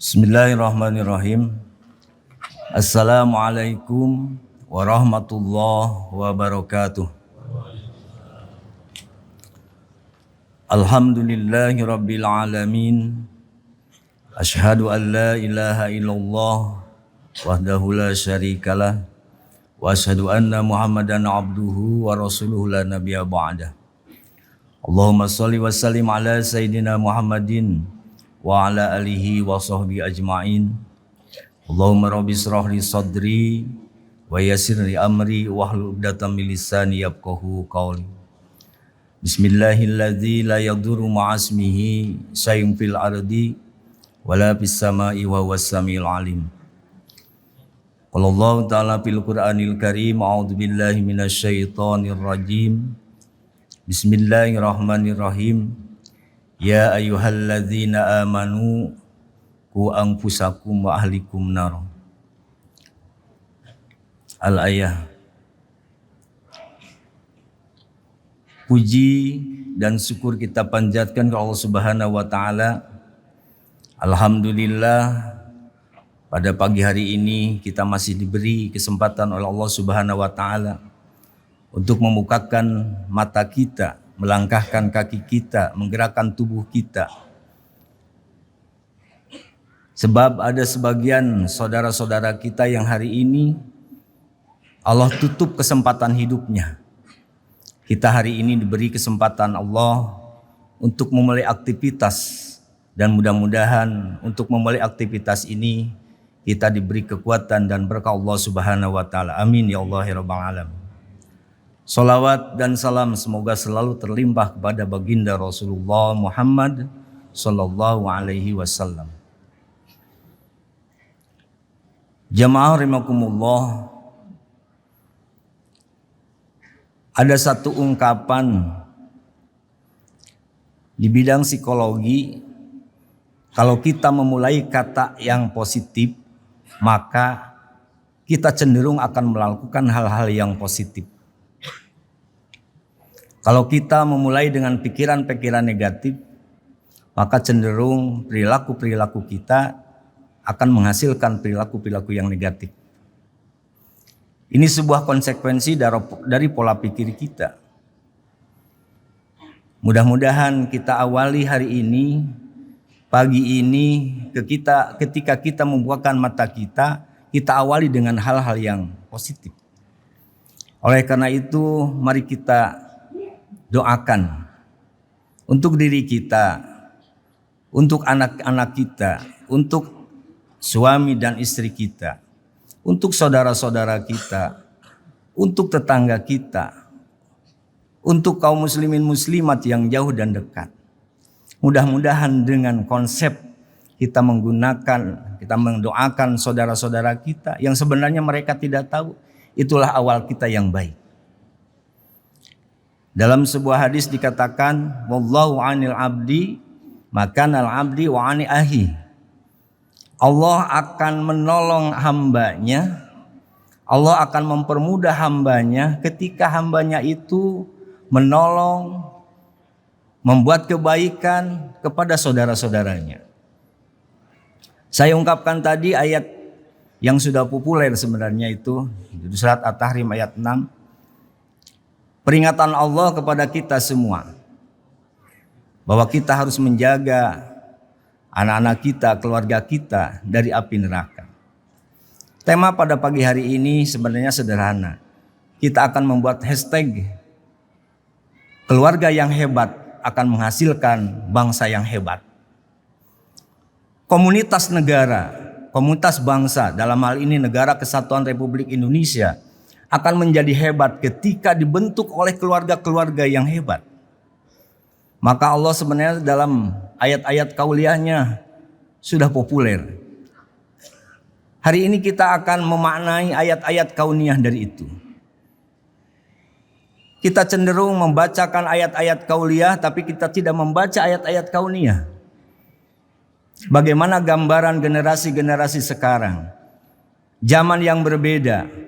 Bismillahirrahmanirrahim. Assalamualaikum warahmatullahi wabarakatuh. Alhamdulillahi rabbil alamin. Asyhadu an la ilaha illallah wahdahu la syarikalah wa asyhadu anna Muhammadan abduhu wa rasuluhu la nabiyya ba'dah. Allahumma shalli wa sallim ala sayyidina Muhammadin wa ala alihi wa sahbihi ajma'in. Allahumma rabbi israh li sadri wa yassir li amri wahlul 'uqdatam min lisani yafqahu qawli. Bismillahilladzi la yadurru ma'asmihi syai'un fil ardi wala fis sama'i wa huwas samiul alim. Qala Allah ta'ala fil Qur'anil Karim, a'udzu billahi minasy syaithanir rajim. Bismillahirrahmanirrahim. Ya ayyuhalladzina amanu qu anfusakum wa ahlikum nar. Al-ayah. Puji dan syukur kita panjatkan ke Allah Subhanahu wa taala. Alhamdulillah, pada pagi hari ini kita masih diberi kesempatan oleh Allah Subhanahu wa taala untuk membukakan mata kita, melangkahkan kaki kita, menggerakkan tubuh kita. Sebab ada sebagian saudara-saudara kita yang hari ini Allah tutup kesempatan hidupnya. Kita hari ini diberi kesempatan Allah untuk memulai aktivitas, dan mudah-mudahan untuk memulai aktivitas ini kita diberi kekuatan dan berkah Allah Subhanahu wa taala. Amin ya Allah ya rabbal alamin. Salawat dan salam semoga selalu terlimpah kepada baginda Rasulullah Muhammad sallallahu alaihi wasallam. Jamaah rahimakumullah, ada satu ungkapan di bidang psikologi, kalau kita memulai kata yang positif, maka kita cenderung akan melakukan hal-hal yang positif. Kalau kita memulai dengan pikiran-pikiran negatif, maka cenderung perilaku-perilaku kita akan menghasilkan perilaku-perilaku yang negatif. Ini sebuah konsekuensi dari pola pikir kita. Mudah-mudahan kita awali hari ini, pagi ini, ketika kita membukakan mata kita awali dengan hal-hal yang positif. Oleh karena itu, mari kita doakan untuk diri kita, untuk anak-anak kita, untuk suami dan istri kita, untuk saudara-saudara kita, untuk tetangga kita, untuk kaum muslimin muslimat yang jauh dan dekat. Mudah-mudahan dengan konsep kita mendoakan saudara-saudara kita yang sebenarnya mereka tidak tahu, itulah awal kita yang baik. Dalam sebuah hadis dikatakan, wallahu 'anil 'abdi makanal 'abdi wa 'ani ahi. Allah akan menolong hambanya, Allah akan mempermudah hambanya ketika hambanya itu menolong, membuat kebaikan kepada saudara-saudaranya. Saya ungkapkan tadi ayat yang sudah populer sebenarnya itu di surat At-Tahrim ayat 6. Peringatan Allah kepada kita semua bahwa kita harus menjaga anak-anak kita, keluarga kita dari api neraka. Tema pada pagi hari ini sebenarnya sederhana. Kita akan membuat hashtag keluarga yang hebat akan menghasilkan bangsa yang hebat. Komunitas negara, komunitas bangsa, dalam hal ini Negara Kesatuan Republik Indonesia, akan menjadi hebat ketika dibentuk oleh keluarga-keluarga yang hebat. Maka Allah sebenarnya dalam ayat-ayat kauliyahnya sudah populer. Hari ini kita akan memaknai ayat-ayat kauniyah dari itu. Kita cenderung membacakan ayat-ayat kauliyah, tapi kita tidak membaca ayat-ayat kauniyah. Bagaimana gambaran generasi-generasi sekarang? Zaman yang berbeda.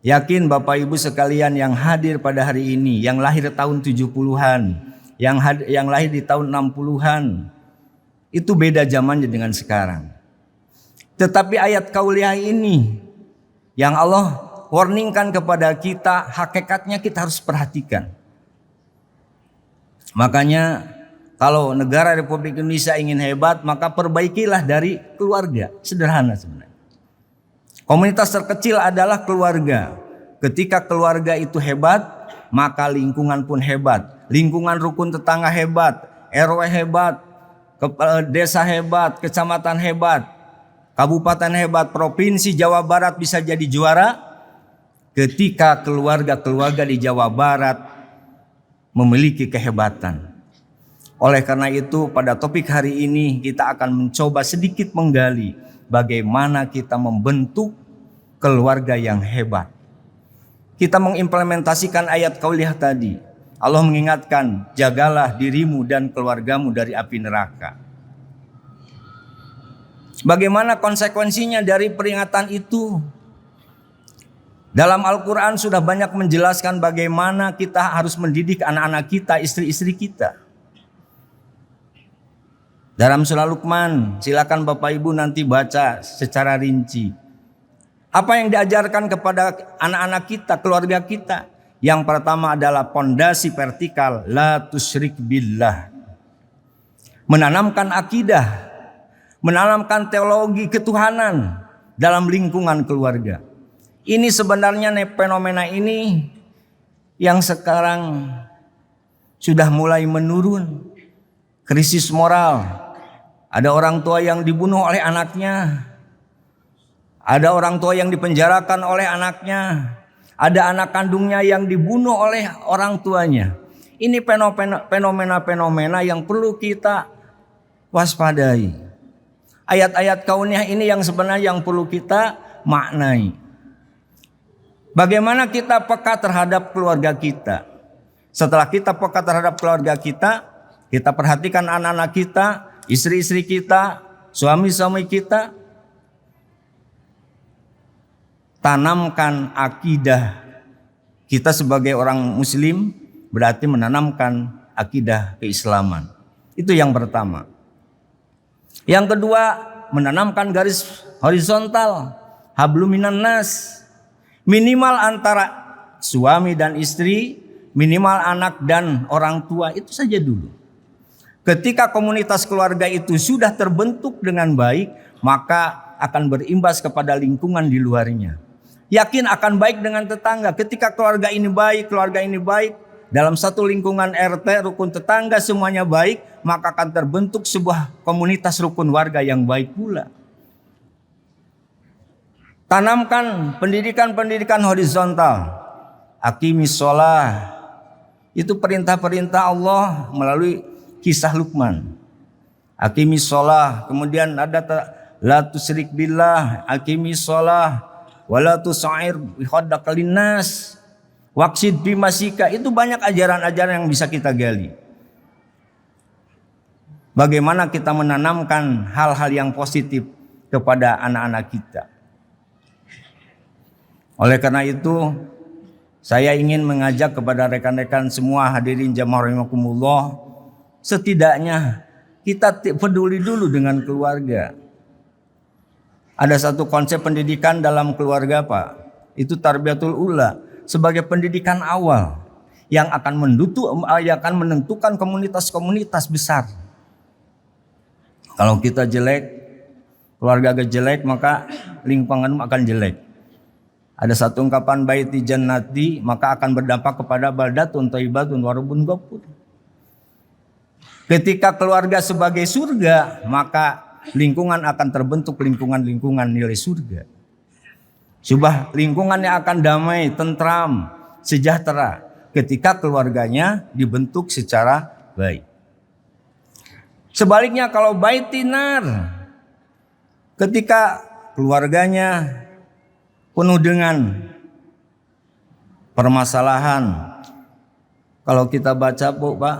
Yakin Bapak Ibu sekalian yang hadir pada hari ini, yang lahir tahun 70-an, yang lahir di tahun 60-an, itu beda zamannya dengan sekarang. Tetapi ayat kauliyah ini yang Allah warningkan kepada kita, hakikatnya kita harus perhatikan. Makanya kalau negara Republik Indonesia ingin hebat, maka perbaikilah dari keluarga. Sederhana sebenarnya. Komunitas terkecil adalah keluarga. Ketika keluarga itu hebat, maka lingkungan pun hebat. Lingkungan rukun tetangga hebat, RW hebat, desa hebat, kecamatan hebat, kabupaten hebat, provinsi Jawa Barat bisa jadi juara ketika keluarga-keluarga di Jawa Barat memiliki kehebatan. Oleh karena itu pada topik hari ini kita akan mencoba sedikit menggali bagaimana kita membentuk keluarga yang hebat. Kita mengimplementasikan ayat qauliyah tadi. Allah mengingatkan, jagalah dirimu dan keluargamu dari api neraka. Bagaimana konsekuensinya dari peringatan itu? Dalam Al-Quran sudah banyak menjelaskan bagaimana kita harus mendidik anak-anak kita, istri-istri kita. Dalam surah Luqman, silakan Bapak Ibu nanti baca secara rinci. Apa yang diajarkan kepada anak-anak kita, keluarga kita? Yang pertama adalah pondasi vertikal, la tusyrik billah. Menanamkan akidah, menanamkan teologi ketuhanan dalam lingkungan keluarga. Ini sebenarnya fenomena ini yang sekarang sudah mulai menurun. Krisis moral. Ada orang tua yang dibunuh oleh anaknya. Ada orang tua yang dipenjarakan oleh anaknya. Ada anak kandungnya yang dibunuh oleh orang tuanya. Ini fenomena-fenomena yang perlu kita waspadai. Ayat-ayat kauniyah ini yang sebenarnya yang perlu kita maknai. Bagaimana kita peka terhadap keluarga kita. Setelah kita peka terhadap keluarga kita perhatikan anak-anak kita, istri-istri kita, suami-suami kita. Tanamkan akidah. Kita sebagai orang muslim berarti menanamkan akidah keislaman. Itu yang pertama. Yang kedua, menanamkan garis horizontal, hablum minan nas. Minimal antara suami dan istri, minimal anak dan orang tua, itu saja dulu. Ketika komunitas keluarga itu sudah terbentuk dengan baik, maka akan berimbas kepada lingkungan di luarnya. Yakin akan baik dengan tetangga. Ketika keluarga ini baik, dalam satu lingkungan RT, rukun tetangga semuanya baik, maka akan terbentuk sebuah komunitas rukun warga yang baik pula. Tanamkan pendidikan horizontal. Aqimis sholah. Itu perintah-perintah Allah melalui kisah Luqman. Aqimis sholah. Kemudian ada la tusyrik billah. Aqimis sholah. Wala tusair bihaddaka linnas. Waqsid bimasika. Itu banyak ajaran-ajaran yang bisa kita gali. Bagaimana kita menanamkan hal-hal yang positif kepada anak-anak kita. Oleh karena itu, saya ingin mengajak kepada rekan-rekan semua hadirin jamaah rahimakumullah, setidaknya kita peduli dulu dengan keluarga. Ada satu konsep pendidikan dalam keluarga, Pak. Itu tarbiyatul ula, sebagai pendidikan awal yang akan menentukan komunitas-komunitas besar. Kalau kita jelek, keluarga jelek, maka lingkungan akan jelek. Ada satu ungkapan baiti jannati, maka akan berdampak kepada baldatun thayyibatun wa rabbun ghafur. Ketika keluarga sebagai surga, maka lingkungan akan terbentuk lingkungan nilai surga. Sebuah lingkungan yang akan damai, tentram, sejahtera ketika keluarganya dibentuk secara baik. Sebaliknya kalau baitinar, ketika keluarganya penuh dengan permasalahan. Kalau kita baca, Pak,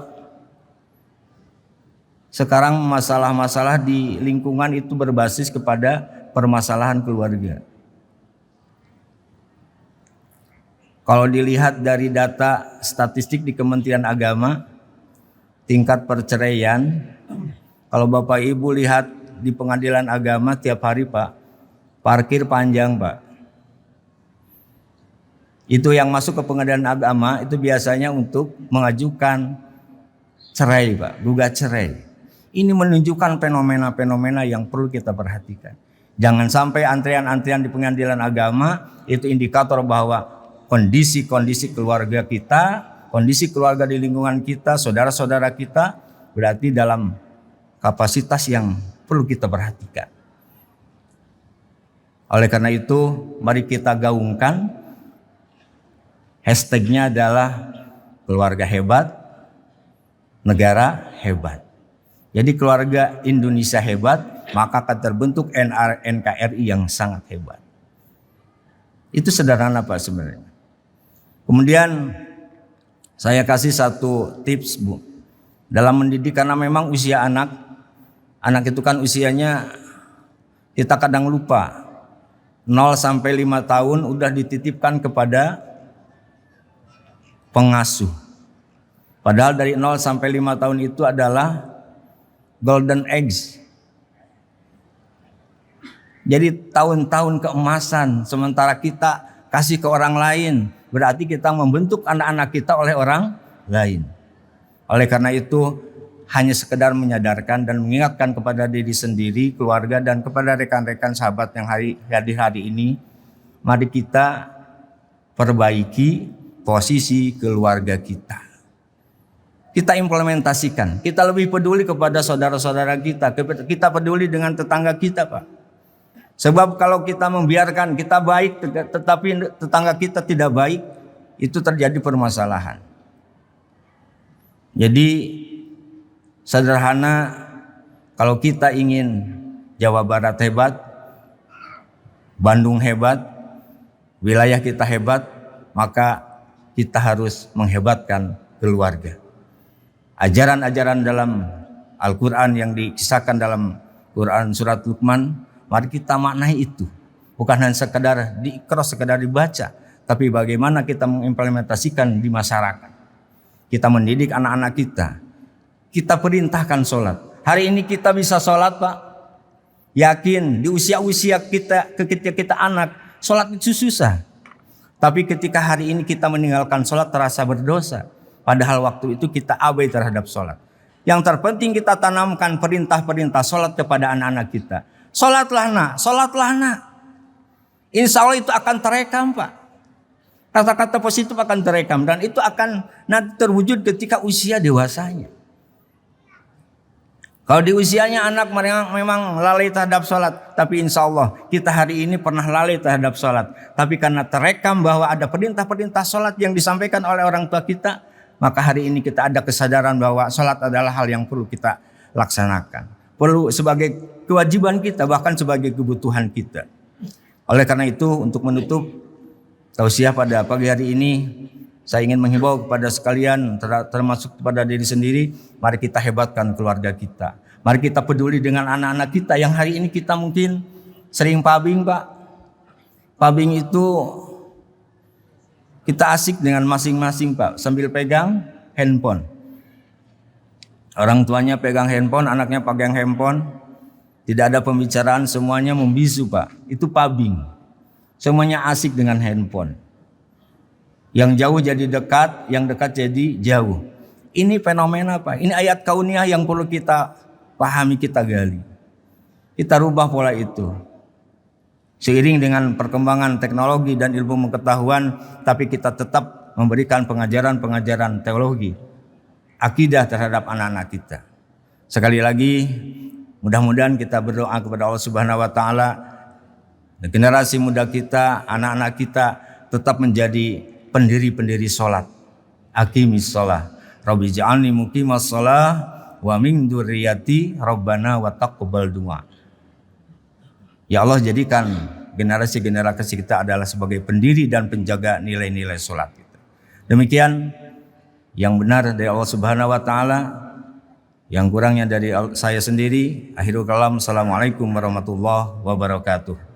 sekarang masalah-masalah di lingkungan itu berbasis kepada permasalahan keluarga. Kalau dilihat dari data statistik di Kementerian Agama, tingkat perceraian, kalau Bapak Ibu lihat di pengadilan agama tiap hari, Pak, parkir panjang, Pak. Itu yang masuk ke pengadilan agama itu biasanya untuk mengajukan cerai, Pak, gugat cerai. Ini menunjukkan fenomena-fenomena yang perlu kita perhatikan. Jangan sampai antrian-antrian di pengadilan agama itu indikator bahwa kondisi-kondisi keluarga kita, kondisi keluarga di lingkungan kita, saudara-saudara kita berarti dalam kapasitas yang perlu kita perhatikan. Oleh karena itu, mari kita gaungkan hashtagnya adalah keluarga hebat, negara hebat. Jadi keluarga Indonesia hebat, maka akan terbentuk NKRI yang sangat hebat. Itu sederhana, Pak, sebenarnya. Kemudian saya kasih satu tips, Bu. Dalam mendidik, karena memang usia anak itu kan usianya kita kadang lupa. 0 sampai 5 tahun udah dititipkan kepada pengasuh. Padahal dari 0 sampai 5 tahun itu adalah golden age. Jadi tahun-tahun keemasan, sementara kita kasih ke orang lain, berarti kita membentuk anak-anak kita oleh orang lain. Oleh karena itu hanya sekedar menyadarkan dan mengingatkan kepada diri sendiri, keluarga, dan kepada rekan-rekan sahabat yang hadir hari ini, mari kita perbaiki posisi keluarga kita. Kita implementasikan, kita lebih peduli kepada saudara-saudara kita peduli dengan tetangga kita, Pak. Sebab kalau kita membiarkan kita baik tetapi tetangga kita tidak baik, itu terjadi permasalahan. Jadi sederhana, kalau kita ingin Jawa Barat hebat, Bandung hebat, wilayah kita hebat, maka kita harus menghebatkan keluarga. Ajaran-ajaran dalam Al-Quran yang dikisahkan dalam Quran surat Luqman, mari kita maknai itu. Bukan hanya sekedar diikros, sekedar dibaca, tapi bagaimana kita mengimplementasikan di masyarakat. Kita mendidik anak-anak kita. Kita perintahkan sholat. Hari ini kita bisa sholat, Pak. Yakin di usia-usia kita, ketika kita anak, sholat itu susah. Tapi ketika hari ini kita meninggalkan sholat terasa berdosa. Padahal waktu itu kita abai terhadap sholat. Yang terpenting kita tanamkan perintah-perintah sholat kepada anak-anak kita. Sholatlah nak, sholatlah nak. Insya Allah itu akan terekam, Pak. Kata-kata positif akan terekam. Dan itu akan nanti terwujud ketika usia dewasanya. Kalau di usianya anak memang lalai terhadap sholat. Tapi insya Allah kita hari ini pernah lalai terhadap sholat. Tapi karena terekam bahwa ada perintah-perintah sholat yang disampaikan oleh orang tua kita, maka hari ini kita ada kesadaran bahwa sholat adalah hal yang perlu kita laksanakan. Perlu sebagai kewajiban kita, bahkan sebagai kebutuhan kita. Oleh karena itu, untuk menutup tausiah pada pagi hari ini, saya ingin menghimbau kepada sekalian, termasuk kepada diri sendiri, mari kita hebatkan keluarga kita. Mari kita peduli dengan anak-anak kita yang hari ini kita mungkin sering pabing, Pak. Pabing itu kita asik dengan masing-masing, Pak, sambil pegang handphone. Orang tuanya pegang handphone, anaknya pegang handphone. Tidak ada pembicaraan, semuanya membisu, Pak. Itu pabing. Semuanya asik dengan handphone. Yang jauh jadi dekat, yang dekat jadi jauh. Ini fenomena, Pak. Ini ayat kauniyah yang perlu kita pahami, kita gali. Kita rubah pola itu. Seiring dengan perkembangan teknologi dan ilmu pengetahuan, tapi kita tetap memberikan pengajaran-pengajaran teologi, akidah terhadap anak-anak kita. Sekali lagi, mudah-mudahan kita berdoa kepada Allah Subhanahu wa taala, generasi muda kita, anak-anak kita tetap menjadi pendiri-pendiri salat. Aqimis shalah. Rabbi ja'alni muqimas shalah wa min dzurriyyati rabbana wa taqabbal du'a. Ya Allah, jadikan generasi-generasi kita adalah sebagai pendiri dan penjaga nilai-nilai sholat kita. Demikian yang benar dari Allah Subhanahu wa taala, yang kurangnya dari saya sendiri. Akhirul kalam, assalamualaikum warahmatullahi wabarakatuh.